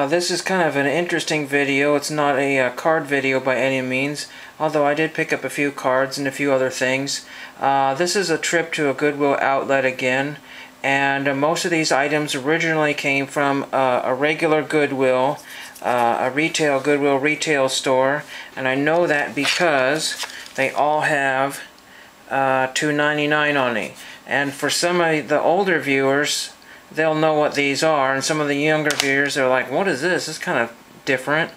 This is kind of an interesting video. It's not a card video by any means, although I did pick up a few cards and a few other things. This is a trip to a Goodwill outlet again, and most of these items originally came from a regular Goodwill, a Goodwill retail store, and I know that because they all have $2.99 on it. And for some of the older viewers, they'll know what these are, and some of the younger viewers are like, what is this? It's kind of different.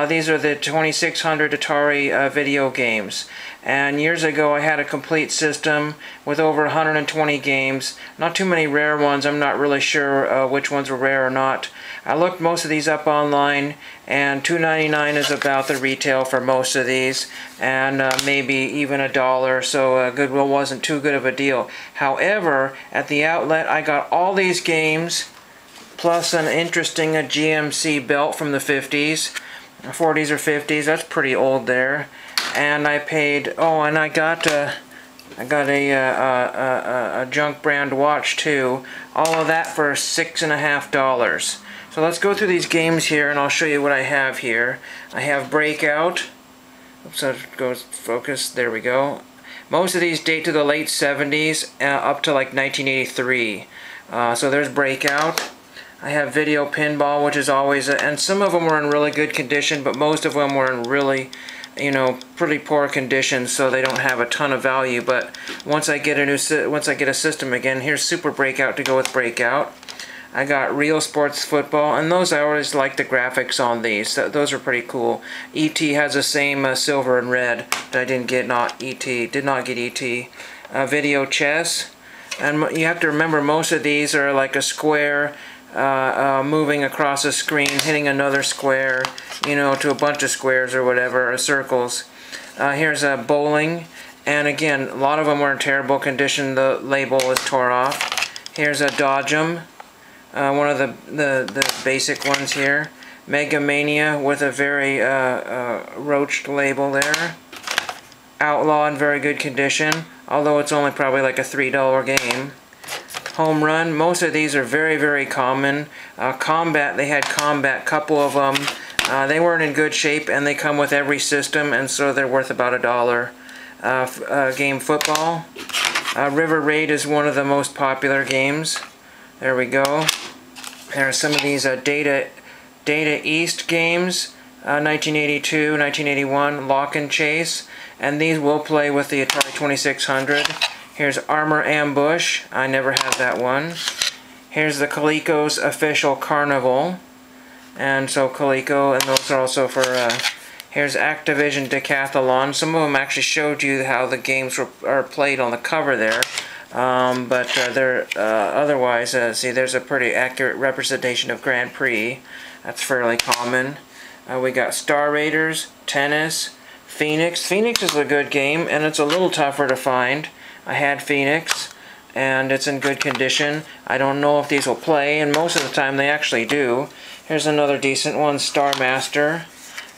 These are the 2600 Atari video games, and years ago I had a complete system with over 120 games. Not too many rare ones. I'm not really sure which ones were rare or not. I looked most of these up online, and $2.99 is about the retail for most of these, and maybe even $1, so Goodwill wasn't too good of a deal. However, at the outlet I got all these games plus an interesting GMC belt from the 40s or 50s. That's pretty old there. And I paid, oh, and I got a junk brand watch too. All of that for $6.50. So let's go through these games here, and I'll show you what I have here. I have Breakout. Oops, so it goes focus. There we go. Most of these date to the late 70s, up to like 1983. So there's Breakout. I have Video Pinball, which is always, and some of them were in really good condition, but most of them were in really, pretty poor condition, so they don't have a ton of value. But once I get a system again, here's Super Breakout to go with Breakout. I got Real Sports Football, and those, I always like the graphics on these. Those are pretty cool. E.T. has the same silver and red, but I didn't get did not get E.T. Video Chess, and you have to remember most of these are like a square moving across a screen, hitting another square, to a bunch of squares or whatever, or circles. Here's a Bowling, and again, a lot of them were in terrible condition. The label was tore off. Here's a Dodge 'em. One of the basic ones here. Mega Mania with a very roached label there. Outlaw in very good condition, although it's only probably like a $3 game. Home Run, most of these are very, very common. Combat, they had Combat, couple of them. They weren't in good shape, and they come with every system, and so they're worth about $1. Game Football. River Raid is one of the most popular games. There we go. There are some of these Data East games, 1982, 1981, Lock and Chase, and these will play with the Atari 2600. Here's Armor Ambush. I never had that one. Here's the Coleco's Official Carnival, and so Coleco, and those are also for. Here's Activision Decathlon. Some of them actually showed you how the games are played on the cover there. But they're otherwise, see, there's a pretty accurate representation of Grand Prix. That's fairly common. We got Star Raiders, Tennis, Phoenix. Phoenix is a good game, and it's a little tougher to find. I had Phoenix, and it's in good condition. I don't know if these will play, and most of the time they actually do. Here's another decent one, Star Master.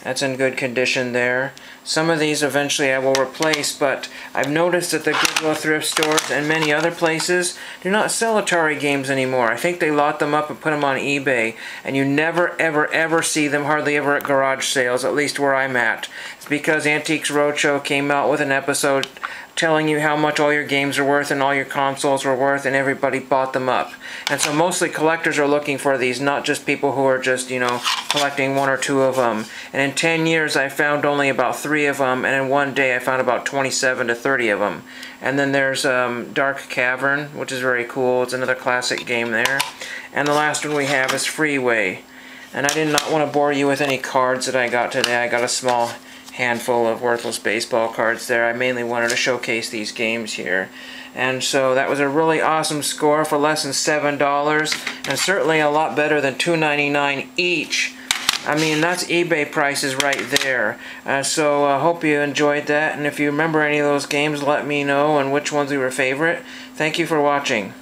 That's in good condition there. Some of these eventually I will replace, but I've noticed that the Goodwill thrift stores and many other places do not sell Atari games anymore. I think they lot them up and put them on eBay, and you never, ever, ever see them, hardly ever at garage sales, at least where I'm at. It's because Antiques Roadshow came out with an episode telling you how much all your games are worth and all your consoles were worth, and everybody bought them up. And so mostly collectors are looking for these, not just people who are just, collecting one or two of them. And in 10 years I found only about 3 of them, and in one day I found about 27 to 30 of them. And then there's Dark Cavern, which is very cool. It's another classic game there. And the last one we have is Freeway. And I did not want to bore you with any cards that I got today. I got a small handful of worthless baseball cards there. I mainly wanted to showcase these games here. And so that was a really awesome score for less than $7, and certainly a lot better than $2.99 each. I mean, that's eBay prices right there. So I hope you enjoyed that, and if you remember any of those games, let me know and which ones were your favorite. Thank you for watching.